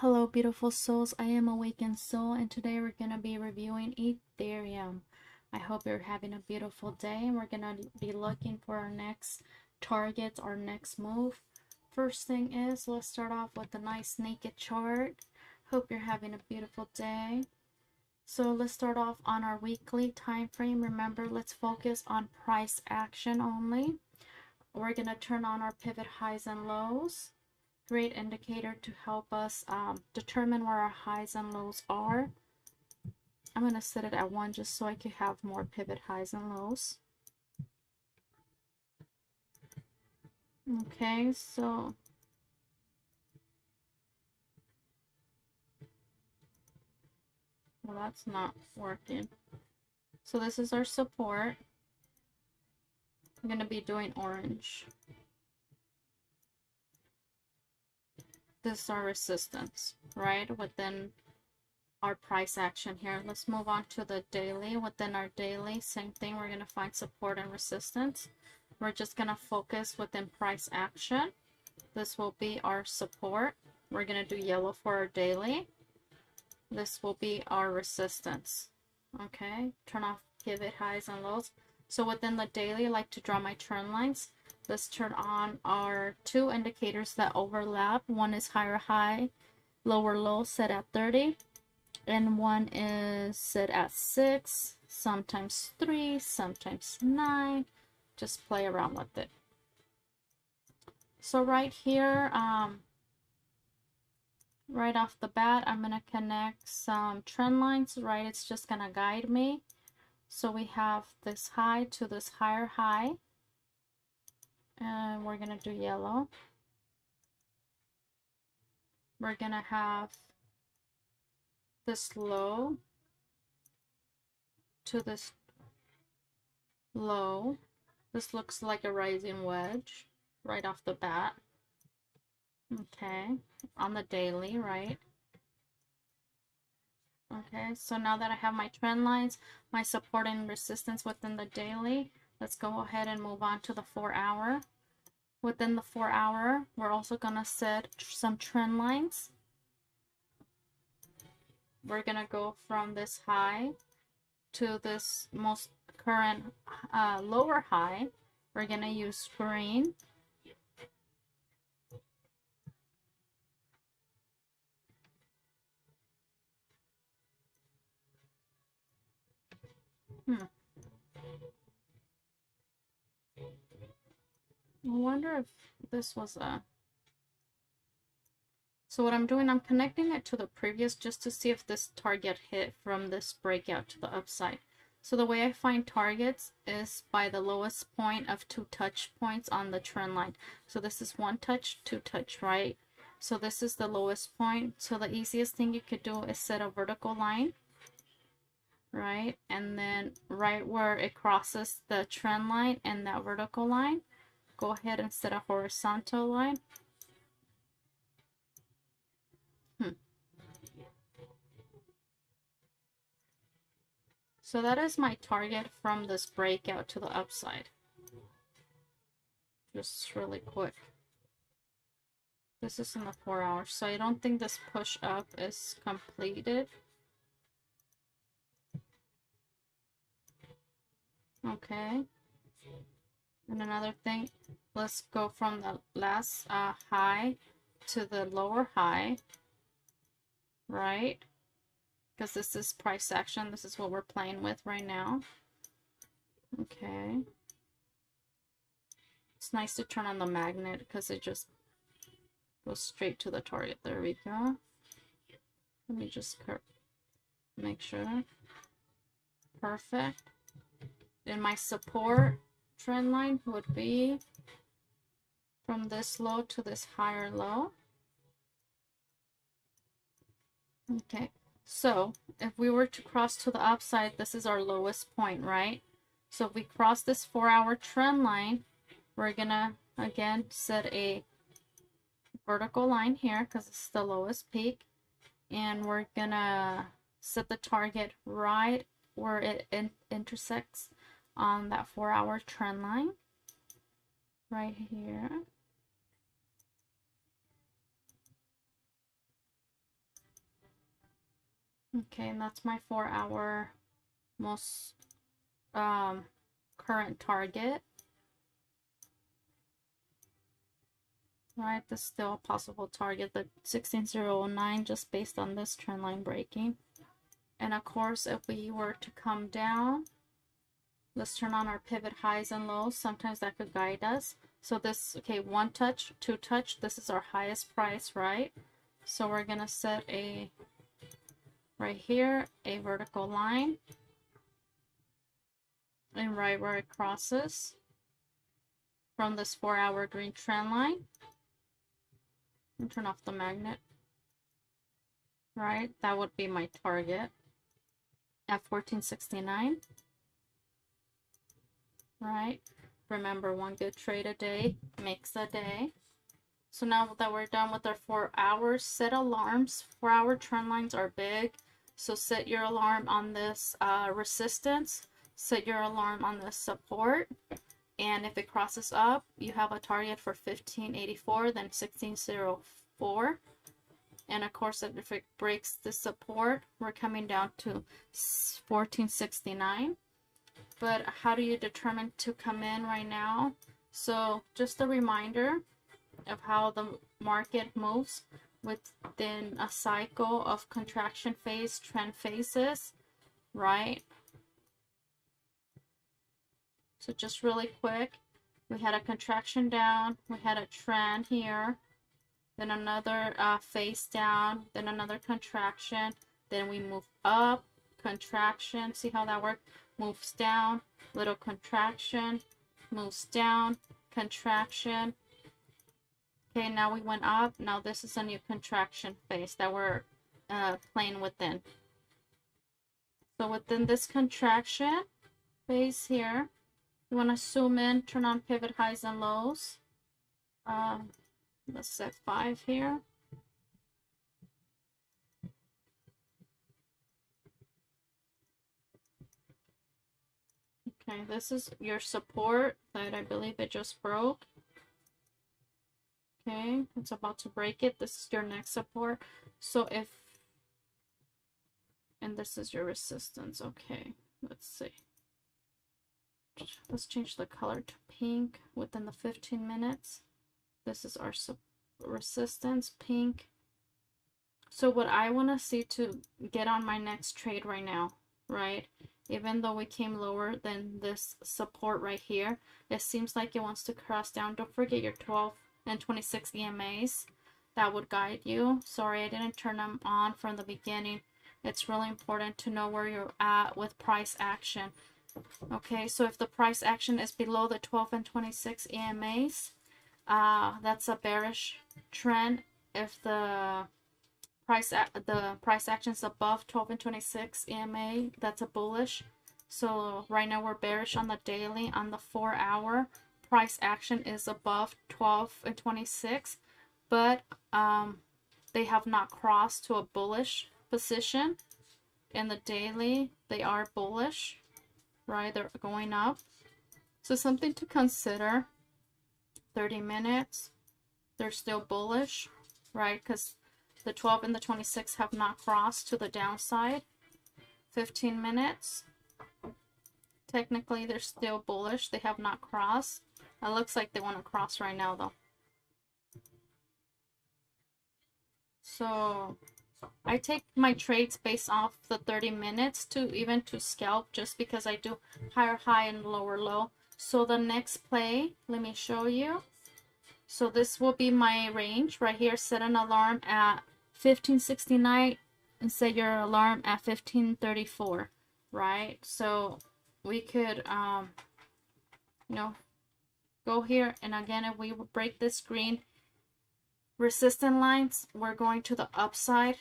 Hello beautiful souls, I am Awakened Soul and today we're going to be reviewing Ethereum. I hope you're having a beautiful day and we're going to be looking for our next targets, our next move. First thing is, let's start off with a nice naked chart. Hope you're having a beautiful day. So let's start off on our weekly time frame. Remember, let's focus on price action only. We're going to turn on our pivot highs and lows. Great indicator to help us determine where our highs and lows are. I'm going to set it at 1 just so I could have more pivot highs and lows. Okay, so well, that's not working. So this is our support. I'm going to be doing orange. This is our resistance, right, within our price action here. Let's move on to the daily. Within our daily, same thing, we're going to find support and resistance. We're just going to focus within price action. This will be our support. We're going to do yellow for our daily. This will be our resistance. Okay, turn off pivot highs and lows. So within the daily, I like to draw my trend lines. Let's turn on our two indicators that overlap. One is higher high, lower low set at 30. And one is set at 6, sometimes 3, sometimes 9. Just play around with it. So right here, right off the bat, I'm going to connect some trend lines, right? It's just going to guide me. So we have this high to this higher high. And we're going to do yellow. We're going to have this low to this low. This looks like a rising wedge right off the bat. Okay, on the daily, right? Okay, so now that I have my trend lines, my support and resistance within the daily, let's go ahead and move on to the 4-hour. Within the 4-hour, we're also going to set some trend lines. We're going to go from this high to this most current lower high. We're going to use green. I wonder if this was a... So what I'm doing, I'm connecting it to the previous just to see if this target hit from this breakout to the upside. So the way I find targets is by the lowest point of 2 touch points on the trend line. So this is 1 touch, 2 touch, right? So this is the lowest point. So the easiest thing you could do is set a vertical line, right? And then right where it crosses the trend line and that vertical line, go ahead and set a horizontal line. So that is my target from this breakout to the upside. Just really quick. This is in the 4 hours, so I don't think this push up is completed. Okay. And another thing, let's go from the last high to the lower high, right? Because this is price action. This is what we're playing with right now. Okay. It's nice to turn on the magnet because it just goes straight to the target. There we go. Let me just make sure. Perfect. And my support trend line would be from this low to this higher low. Okay. So if we were to cross to the upside, this is our lowest point, right? So if we cross this 4-hour trend line, we're gonna again set a vertical line here because it's the lowest peak, and we're gonna set the target right where it intersects on that 4-hour trend line right here. Okay, and that's my 4-hour most current target. Right, this is still a possible target, the 16009, just based on this trend line breaking. And of course, if we were to come down, let's turn on our pivot highs and lows. Sometimes that could guide us. So this, okay, 1 touch, 2 touch, this is our highest price, right? So we're gonna set a, right here, a vertical line. And right where it crosses from this 4-hour green trend line. And turn off the magnet. Right, that would be my target at 1469. Right, remember, one good trade a day makes a day. So now that we're done with our 4 hours, set alarms. 4-hour trend lines are big, so set your alarm on this resistance, set your alarm on the support, and if it crosses up, you have a target for 1584, then 1604. And of course, if it breaks the support, we're coming down to 1469. But how do you determine to come in right now? So just a reminder of how the market moves within a cycle of contraction phase, trend phases, right? So just really quick, we had a contraction down, we had a trend here, then another phase down, then another contraction, then we move up, contraction, see how that works? Moves down, little contraction, moves down, contraction. Okay, now we went up. Now this is a new contraction phase that we're playing within. So within this contraction phase here, you want to zoom in, turn on pivot highs and lows. Let's set 5 here. Okay, this is your support that I believe it just broke. Okay, it's about to break it. This is your next support. So if, and this is your resistance. Okay, let's see. Let's change the color to pink within the 15 minutes. This is our resistance, pink. So what I want to see to get on my next trade right now, right? Even though we came lower than this support right here, it seems like it wants to cross down. Don't forget your 12 and 26 EMAs. That would guide you. Sorry, I didn't turn them on from the beginning. It's really important to know where you're at with price action. Okay, so if the price action is below the 12 and 26 EMAs, that's a bearish trend. If the price action is above 12 and 26 EMA, that's a bullish. So right now we're bearish on the daily. On the 4-hour, price action is above 12 and 26, but they have not crossed to a bullish position. In the daily, they are bullish, right? They're going up. So something to consider. 30 minutes, they're still bullish, right? Because the 12 and the 26 have not crossed to the downside. 15 minutes, technically they're still bullish. They have not crossed. It looks like they want to cross right now though. So I take my trades based off the 30 minutes to even to scalp, just because I do higher high and lower low. So the next play, let me show you. So this will be my range right here. Set an alarm at 1569 and set your alarm at 1534, right? So we could, you know, go here. And again, if we break this green resistance lines, we're going to the upside.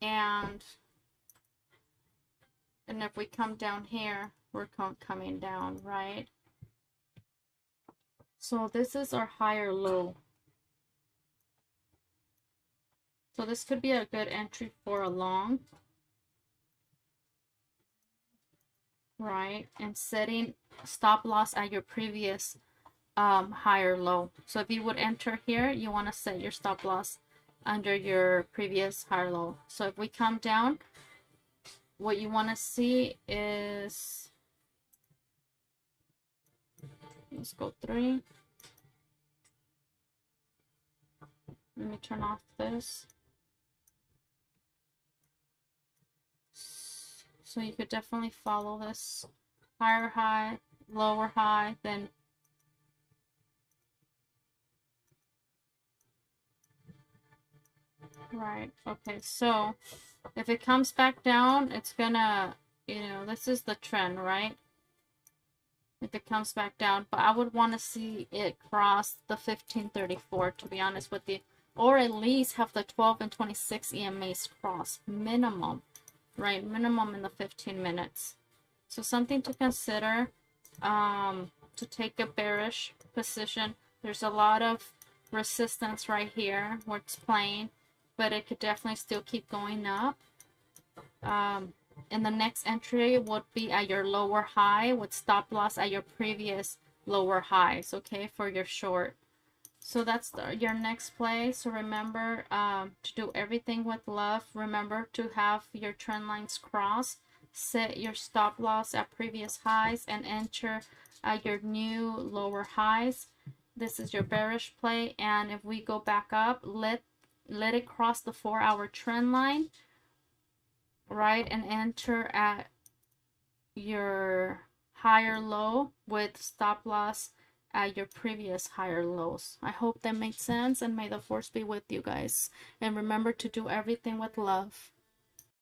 And if we come down here, we're coming down, right? So this is our higher low. So this could be a good entry for a long, right? And setting stop loss at your previous higher low. So if you would enter here, you want to set your stop loss under your previous higher low. So if we come down, what you want to see is, let's go 3. Let me turn off this. So you could definitely follow this higher high, lower high, then right. Okay, so if it comes back down, it's gonna, you know, this is the trend, right? If it comes back down, but I would want to see it cross the 1534, to be honest with you, or at least have the 12 and 26 EMAs cross minimum, right? Minimum in the 15 minutes. So something to consider, to take a bearish position. There's a lot of resistance right here where it's playing, but it could definitely still keep going up. And the next entry would be at your lower high with stop loss at your previous lower highs, okay, for your short. So that's your next play. So remember to do everything with love. Remember to have your trend lines cross. Set your stop loss at previous highs and enter at your new lower highs. This is your bearish play. And if we go back up, let it cross the 4-hour trend line, right, and enter at your higher low with stop loss at your previous higher lows. I hope that made sense, and may the force be with you guys. And remember to do everything with love.